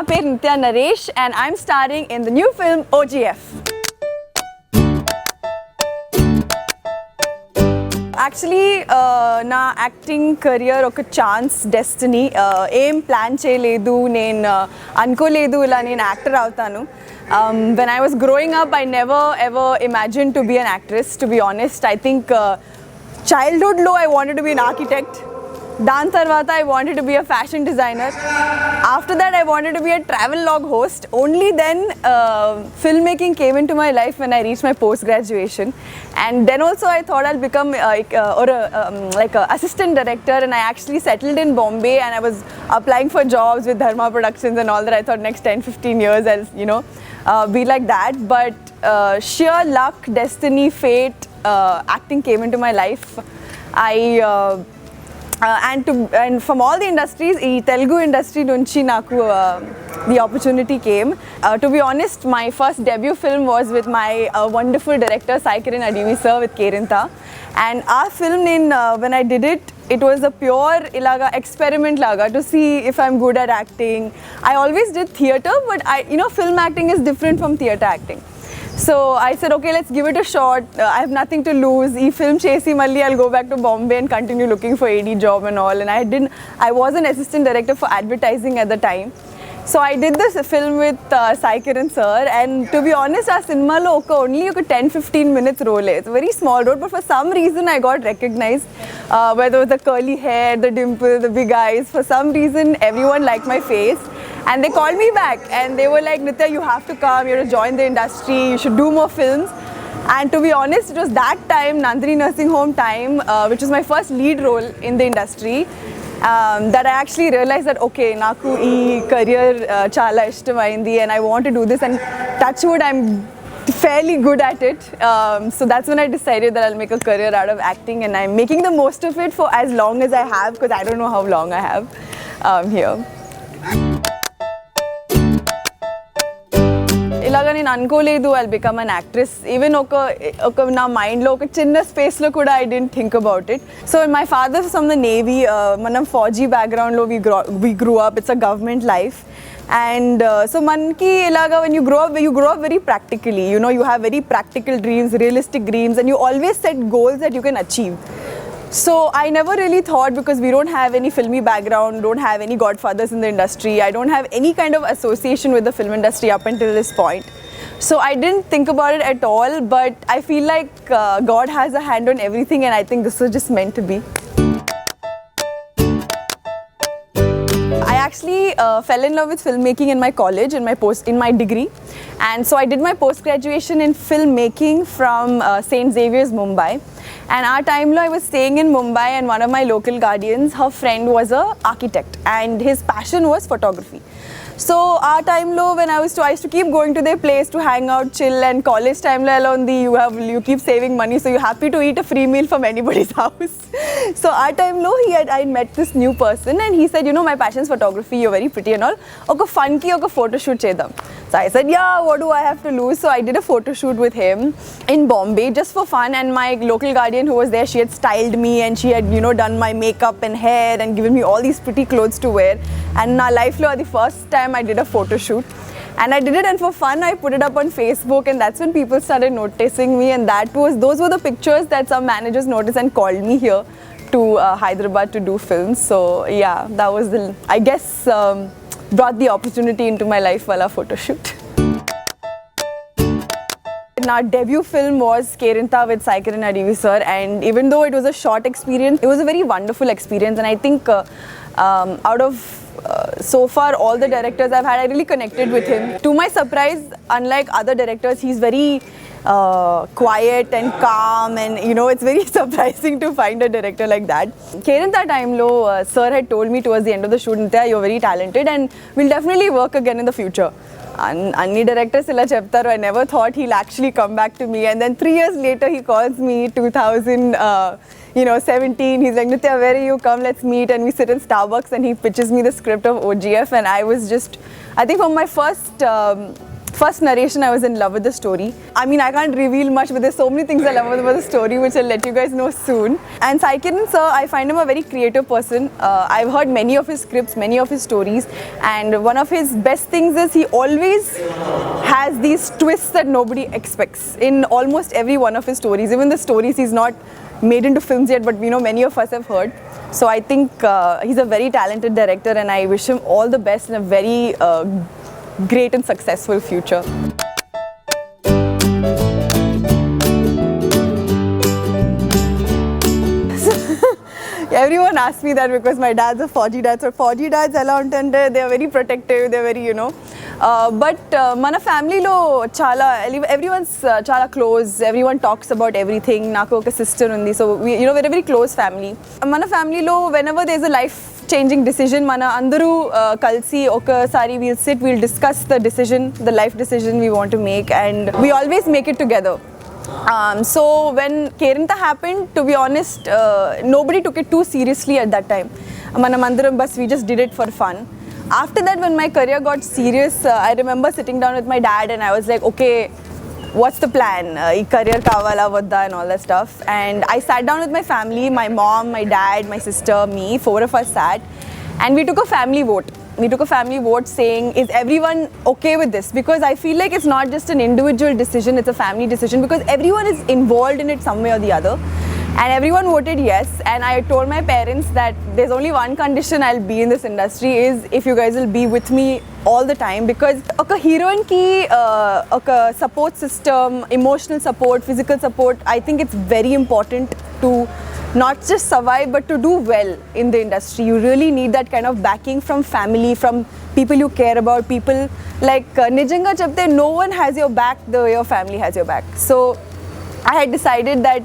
పేరు Nithya Naresh and I'm starring in the new film OGF. Actually, నా acting career ఒక chance destiny. ఏం plan చేయలేదు, నేను అనుకోలేదు ఇలా నేను యాక్టర్ అవుతాను. When I was growing up, I never ever imagined to be an actress, to be honest. I think childhood lo I wanted to be an architect. దాని తర్వాత I wanted to be a fashion designer. After that I wanted to be a travel log host. Only then filmmaking came into my life when I reached my post graduation. And then also I thought I'll become like a assistant director, and I actually settled in Bombay and I was applying for jobs with Dharma Productions and all that. I thought next 10-15 years I'll be like that. But sheer luck, destiny, fate, acting came into my life. And from all the industries, the Telugu industry nunchi naku the opportunity came. To be honest, my first debut film was with my wonderful director Sai Kiran Adivi Sai with Kerintha. And our film, when I did it, it was a pure ilaga experiment laga to see if I'm good at acting. I always did theatre, but film acting is different from theatre acting. So I said, okay, let's give it a shot. I have nothing to lose. Ee film chesi malli I'll go back to Bombay and continue looking for AD job and all. And I was an assistant director for advertising at the time. So I did this film with Sai Kiran sir, and to be honest, our cinema lo only 10-15 minutes role. It's a very small role, but for some reason I got recognized. Whether it was the curly hair, the dimple, the big eyes, for some reason everyone liked my face. And they called me back and they were like, Nithya, you have to come, you have to join the industry, you should do more films. And to be honest, it was that time, Nandini Nursing Home time, which was my first lead role in the industry, that I actually realized that, okay, naku ee career chala ishtamaindi and I want to do this, and touch wood, I'm fairly good at it. So that's when I decided that I'll make a career out of acting, and I'm making the most of it for as long as I have, because I don't know how long I have here. ఇలాగా నేను అనుకోలేదు I'll become an actress. Even ఒక నా మైండ్లో ఒక చిన్న స్పేస్లో కూడా I didn't think about it. So my father's from the Navy. మనం ఫౌజీ బ్యాక్గ్రౌండ్లో we grew up. It's a government life. And so manki ilaga when you grow up very practically. You have very practical dreams, realistic dreams, and you always set goals that you can achieve. So I never really thought, because we don't have any filmy background, don't have any godfathers in the industry, I don't have any kind of association with the film industry up until this point. So I didn't think about it at all, but I feel like God has a hand on everything, and I think this was just meant to be. I actually fell in love with filmmaking in my college, in my degree, and so I did my post graduation in filmmaking from St. Xavier's, Mumbai. And our time lo I was staying in Mumbai, and one of my local guardians, her friend was a architect and his passion was photography. So our time lo when I used to keep going to their place to hang out, chill, and college time lo alone you keep saving money, so you're happy to eat a free meal from anybody's house. So our time lo I met this new person, and he said, my passion is photography, you're very pretty and all, oka fun ki oka photo shoot chedam. So I said, yeah, what do I have to lose? So I did a photo shoot with him in Bombay just for fun, and my local guardian who was there, she had styled me, and she had done my makeup and hair and given me all these pretty clothes to wear. And in our life lo the first time I did a photo shoot, and I did it, and for fun I put it up on Facebook, and that's when people started noticing me, and those were the pictures that some managers noticed and called me here to Hyderabad to do films. So yeah, that was I guess brought the opportunity into my life while our photo shoot. Our debut film was Kerintha with Sai Kiran Adivi sir, and even though it was a short experience, it was a very wonderful experience, and I think out of so far all the directors I've had, I really connected with him. To my surprise, unlike other directors, he's very quiet and calm, and it's very surprising to find a director like that. Kerintha time lo sir had told me towards the end of the shoot, Nithya, you're very talented and we'll definitely work again in the future. Anni directors illa cheptaru. I never thought he'll actually come back to me, and then 3 years later he calls me 2017. He's like, Nithya, where are you? Come, let's meet. And we sit in Starbucks, and he pitches me the script of OGF, and I was just, I think from my first first narration, I was in love with the story. I mean, I can't reveal much, but there's so many things I love about the story, which I'll let you guys know soon. And Sai Kiran sir, I find him a very creative person. I've heard many of his scripts, many of his stories, and one of his best things is he always has these twists that nobody expects in almost every one of his stories. Even the stories he's not made into films yet, but many of us have heard. So I think he's a very talented director, and I wish him all the best in a very great and successful future. Everyone asks me that because my dad's a Fauji dad. So Fauji dads ela untante, they are very protective, they're very but mana family lo chala everyone's chala close, everyone talks about everything. Naku oka sister undi, so we're a very close family. Mana family lo whenever there's a life changing decision, mana andaru kalsi okasari we'll sit, we'll discuss the decision, the life decision we want to make, and we always make it together. So when Keranta happened, to be honest, nobody took it too seriously at that time. Manamandaram bus, we just did it for fun. After that, when my career got serious, I remember sitting down with my dad and I was like, okay, what's the plan? Career kavala vadda and all that stuff. And I sat down with my family, my mom, my dad, my sister, me, 4 of us sat, and we took a family vote. We took a family vote saying, is everyone okay with this? Because I feel like it's not just an individual decision, it's a family decision, because everyone is involved in it some way or the other. And everyone voted yes, and I told my parents that there's only one condition I'll be in this industry is if you guys will be with me all the time, because a heroine ki support system, emotional support, physical support, I think it's very important to not just survive but to do well in the industry. You really need that kind of backing from family, from people you care about, people like Nijanga chapte, no one has your back the way your family has your back. So I had decided that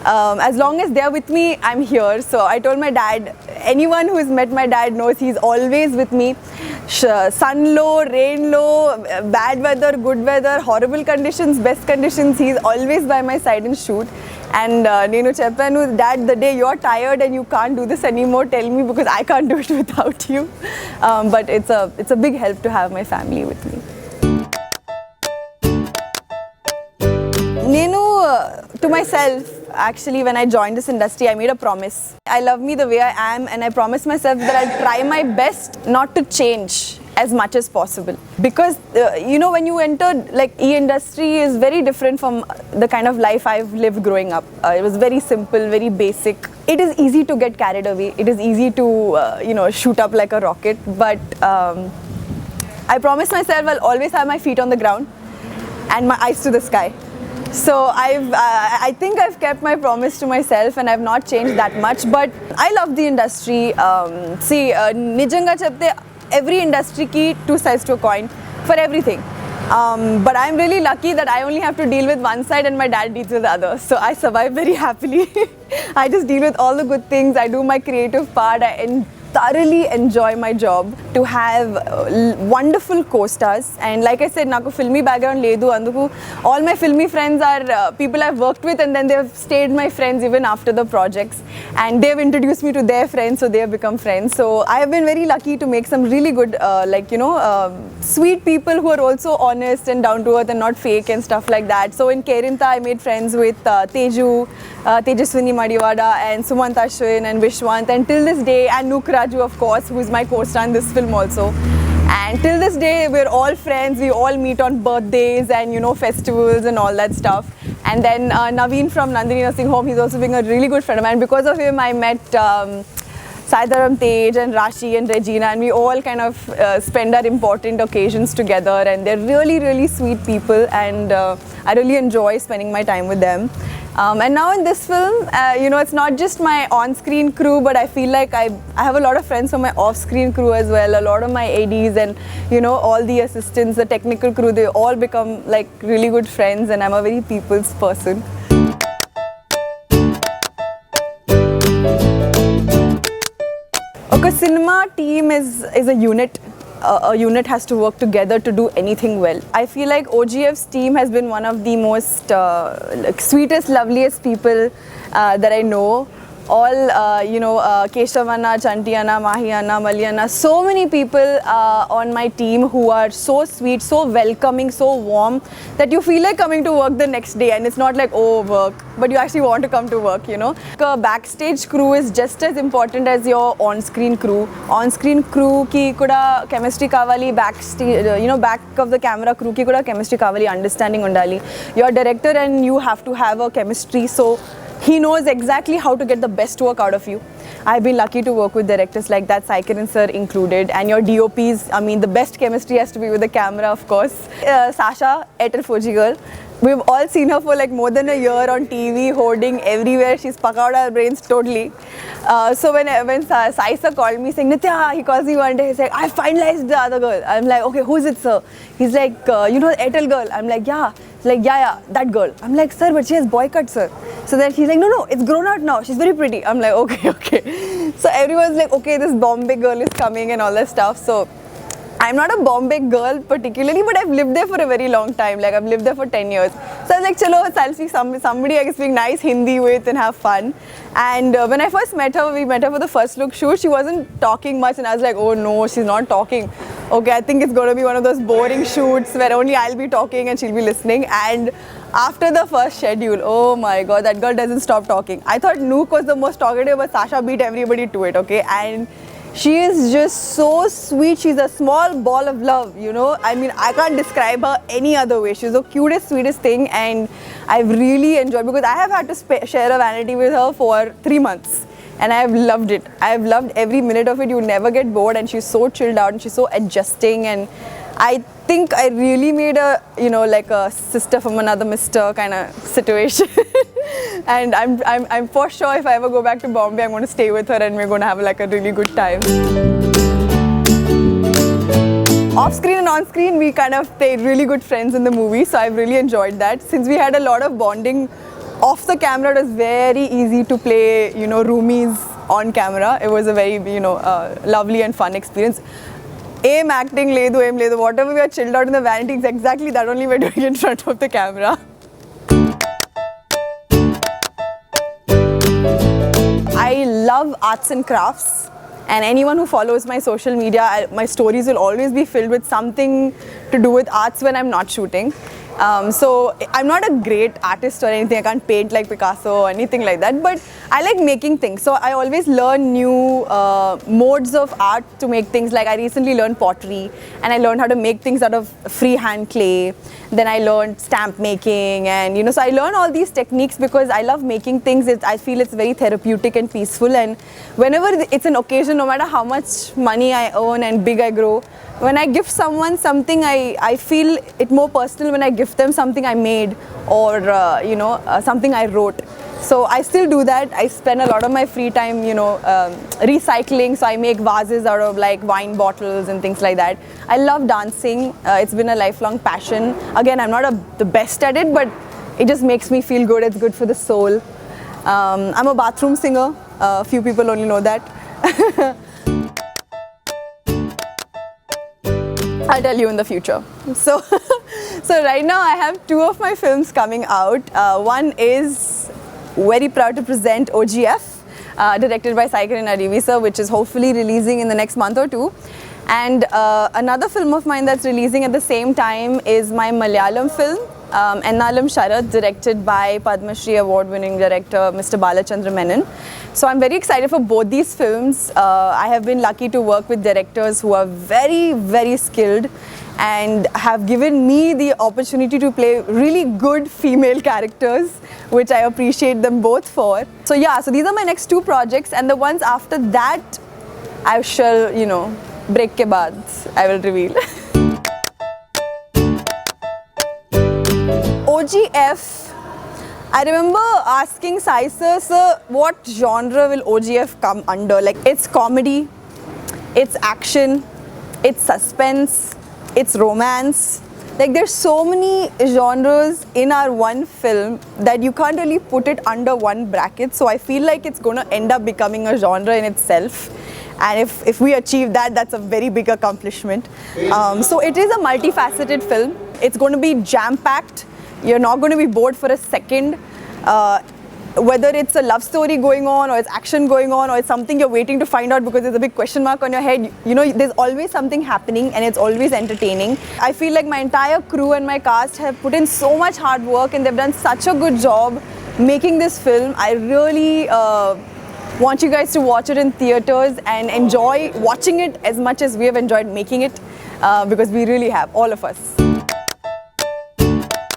as long as they're with me, I'm here. So I told my dad, anyone who has met my dad knows he's always with me. Sun low, rain low, bad weather, good weather, horrible conditions, best conditions, he's always by my side and shoot. And Nenu Cheppanu, Dad, the day you're tired and you can't do this anymore, tell me, because I can't do it without you. But it's a big help to have my family with me. Nenu, to myself, actually, when I joined this industry, I made a promise. I love me the way I am, and I promised myself that I'll try my best not to change as much as possible. Because, when you enter, like, e-industry is very different from the kind of life I've lived growing up. It was very simple, very basic. It is easy to get carried away. It is easy to, shoot up like a rocket. But I promised myself I'll always have my feet on the ground and my eyes to the sky. So I think I've kept my promise to myself, and I've not changed that much. But I love the industry. Nijanga chapte, every industry ki two sides to a coin for everything. But I'm really lucky that I only have to deal with one side and my dad deals with the other. So I survive very happily. I just deal with all the good things. I do my creative part. I thoroughly enjoy my job. To have wonderful co-stars, and like I said, naku filmy background ledu, anduku all my filmy friends are people I've worked with, and then they've stayed my friends even after the projects, and they've introduced me to their friends, so they have become friends. So I have been very lucky to make some really good sweet people who are also honest and down to earth and not fake and stuff like that. So in Keranta, I made friends with Tejaswini Madiwada and Sumant Ashwin and Vishwant, and till this day, and Nukraju, of course, who is my co-star in this film also. And till this day, we're all friends. We all meet on birthdays and, festivals and all that stuff. And then Naveen from Nandini Nursing Home, he's also being a really good friend of mine. Because of him, I met Saidaram Tej and Rashi and Regina, and we all kind of spend our important occasions together. And they're really, really sweet people, and I really enjoy spending my time with them. And now in this film, it's not just my on-screen crew, but I feel like I have a lot of friends from my off-screen crew as well. A lot of my ADs and, all the assistants, the technical crew, they all become like really good friends, and I'm a very people's person. Okay, cinema team is a unit. A unit has to work together to do anything well. I feel like OGF's team has been one of the most sweetest, loveliest people that I know. all, Keshavanna, Chantiana, Mahiana, Maliana, so many people on my team who are so sweet, so welcoming, so warm that you feel like coming to work the next day, and it's not like, oh, work, but you actually want to come to work, A backstage crew is just as important as your on-screen crew. On-screen crew ki kuda chemistry kavali, backstage, back of the camera crew ki kuda chemistry kavali, understanding undali. Your director and you have to have a chemistry, so he knows exactly how to get the best work out of you. I've been lucky to work with directors like that, Sai Kiran sir included, and your DOPs. I mean, the best chemistry has to be with the camera, of course. Sasha, Airtel 4G girl. We've all seen her for like more than a year on TV, hoarding everywhere. She's pucked out our brains totally. So when Sai sir called me saying, Nithya, he calls me one day, he's like, I finalized the other girl. I'm like, okay, who's it, sir? He's like, Airtel girl. I'm like, yeah. He's like, yeah, that girl. I'm like, sir, but she has boy cut, sir. So then he's like, no, it's grown out now. She's very pretty. I'm like, okay. So everyone's like, okay, this Bombay girl is coming and all that stuff. So I'm not a Bombay girl particularly, but I've lived there for a very long time. Like, I've lived there for 10 years. So I was like, chalo, I'll speak somebody I can speak nice Hindi with and have fun. And when I first met her, we met her for the first look shoot. She wasn't talking much, and I was like, oh no, she's not talking. Okay, I think it's going to be one of those boring shoots where only I'll be talking and she'll be listening. And after the first schedule, oh my god, that girl doesn't stop talking. I thought Nook was the most talkative, but Sasha beat everybody to it, okay? And she is just so sweet. She's a small ball of love, I mean, I can't describe her any other way. She's the cutest, sweetest thing, and I've really enjoyed, because I have had to share a vanity with her for 3 months. And I have loved it. I have loved every minute of it. You never get bored, and she's so chilled out and she's so adjusting, and I think I really made a, like a sister from another mister kind of situation. And I'm for sure if I ever go back to Bombay, I'm going to stay with her and we're going to have like a really good time. Off screen and on screen, we kind of played really good friends in the movie, so I've really enjoyed that. Since we had a lot of bonding off the camera, it was very easy to play, roomies on camera. It was a very, lovely and fun experience. Aim acting, ledu, aim ledu, whatever we are chilled out in the vanity, it's exactly that only we're doing in front of the camera. I love arts and crafts, and anyone who follows my social media, my stories will always be filled with something to do with arts when I'm not shooting. So I'm not a great artist or anything. I can't paint like Picasso or anything like that, but I like making things. So I always learn new modes of art to make things. Like I recently learned pottery, and I learned how to make things out of freehand clay. Then I learned stamp making, and so I learn all these techniques because I love making things. I feel it's very therapeutic and peaceful, and whenever it's an occasion, no matter how much money I earn and big I grow, when I gift someone something, I feel it more personal when I gift them something I made or something I wrote. So I still do that. I spend a lot of my free time recycling, so I make vases out of like wine bottles and things like that. I love dancing. It's been a lifelong passion. Again, I'm not the best at it, but it just makes me feel good. It's good for the soul. I'm a bathroom singer. Few people only know that. I'll tell you in the future. So right now I have 2 of my films coming out. One is very proud to present OGF, directed by Sai Kiran Adivi sir, which is hopefully releasing in the next month or 2. And another film of mine that's releasing at the same time is my Malayalam film, Ennalam Sharad, directed by Padma Shri award-winning director Mr. Balachandra Menon. So I'm very excited for both these films. I have been lucky to work with directors who are very, very skilled and have given me the opportunity to play really good female characters, which I appreciate them both for. So yeah, so these are my next 2 projects, and the ones after that, I shall, break ke baad, I will reveal. OGF, I remember asking Sai sir, what genre will OGF come under? Like, it's comedy, it's action, it's suspense, it's romance. Like, there's so many genres in our one film that you can't really put it under one bracket. So I feel like it's going to end up becoming a genre in itself. And if we achieve that, that's a very big accomplishment. So it is a multifaceted film. It's going to be jam-packed. You're not going to be bored for a second. whether it's a love story going on, or it's action going on, or it's something you're waiting to find out because there's a big question mark on your head, you know, there's always something happening and it's always entertaining. I feel like my entire crew and my cast have put in so much hard work and they've done such a good job making this film. I really want you guys to watch it in theaters and enjoy watching it as much as we have enjoyed making it, because we really have, all of us.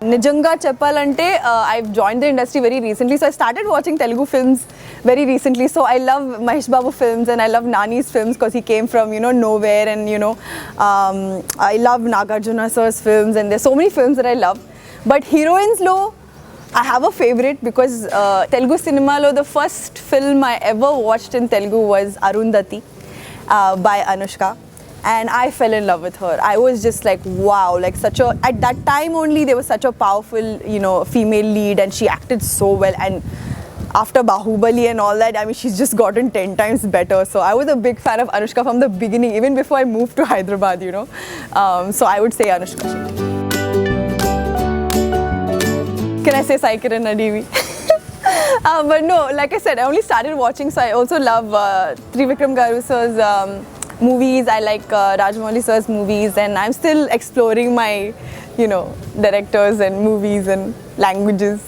Nijanga Cheppalante, I've joined the industry very recently, so I started watching Telugu films very recently. So I love Mahesh Babu films and I love Nani's films because he came from, you know, nowhere, and you know, I love Nagarjuna sir's films, and there's so many films that I love. But heroines lo, I have a favorite because Telugu cinema lo, the first film I ever watched in Telugu was Arundhati by Anushka. And I fell in love with her. I was just like, wow, like such a, at that time only there was such a powerful, you know, female lead, and she acted so well. And after Bahubali and all that, I mean, she's just gotten 10 times better. So I was a big fan of Anushka from the beginning, even before I moved to Hyderabad, you know. So I would say Anushka. Can I say Sai Kiran Adivi? But no, like I said, I only started watching, so I also love Trivikram Garu sir's movies. I like Rajamouli sir's movies, and I'm still exploring my, you know, directors and movies and languages.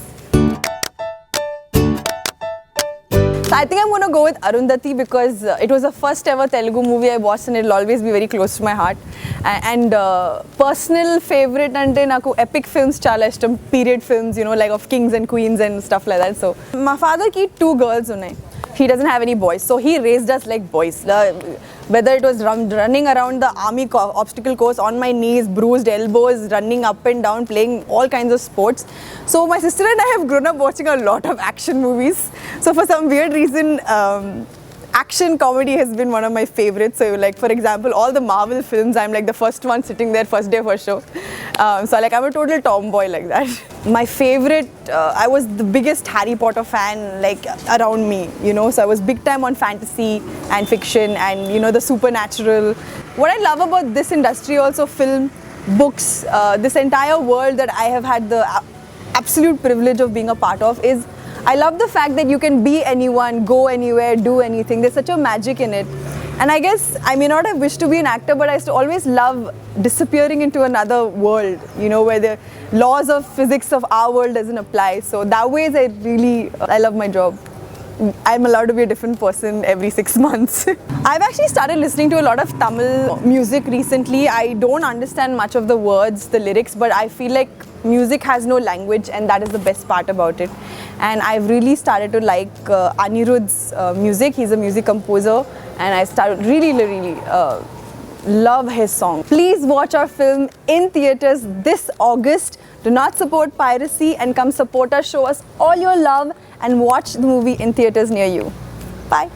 So I think I'm going to go with Arundhati because it was the first ever Telugu movie I watched, and it'll always be very close to my heart. And personal favorite ante naku epic films chala ishtam, period films, you know, like of kings and queens and stuff like that. So my father ki 2 girls unnai. He doesn't have any boys, so he raised us like boys. Whether it was running around the army obstacle course on my knees, bruised elbows, running up and down, playing all kinds of sports. So my sister and I have grown up watching a lot of action movies. So for some weird reason, action comedy has been one of my favorites. So like, for example, all the Marvel films, I'm like the first one sitting there, first day, first show. So like, I'm a total tomboy like that. My favorite, I was the biggest Harry Potter fan like around me, you know. So I was big time on fantasy and fiction and, you know, the supernatural. What I love about this industry also, film, books, this entire world that I have had the absolute privilege of being a part of, is I love the fact that you can be anyone, go anywhere, do anything. There's such a magic in it. And I guess I may not have wished to be an actor, but I used to always love disappearing into another world, you know, where the laws of physics of our world doesn't apply. So that way, I love my job. I'm allowed to be a different person every 6 months. I've actually started listening to a lot of Tamil music recently. I don't understand much of the words, the lyrics, but I feel like music has no language, and that is the best part about it. And I've really started to like Anirudh's music. He's a music composer, and I started really love his song. Please watch our film in theaters this August. Do not support piracy and come support us, show us all your love, and watch the movie in theaters near you. Bye.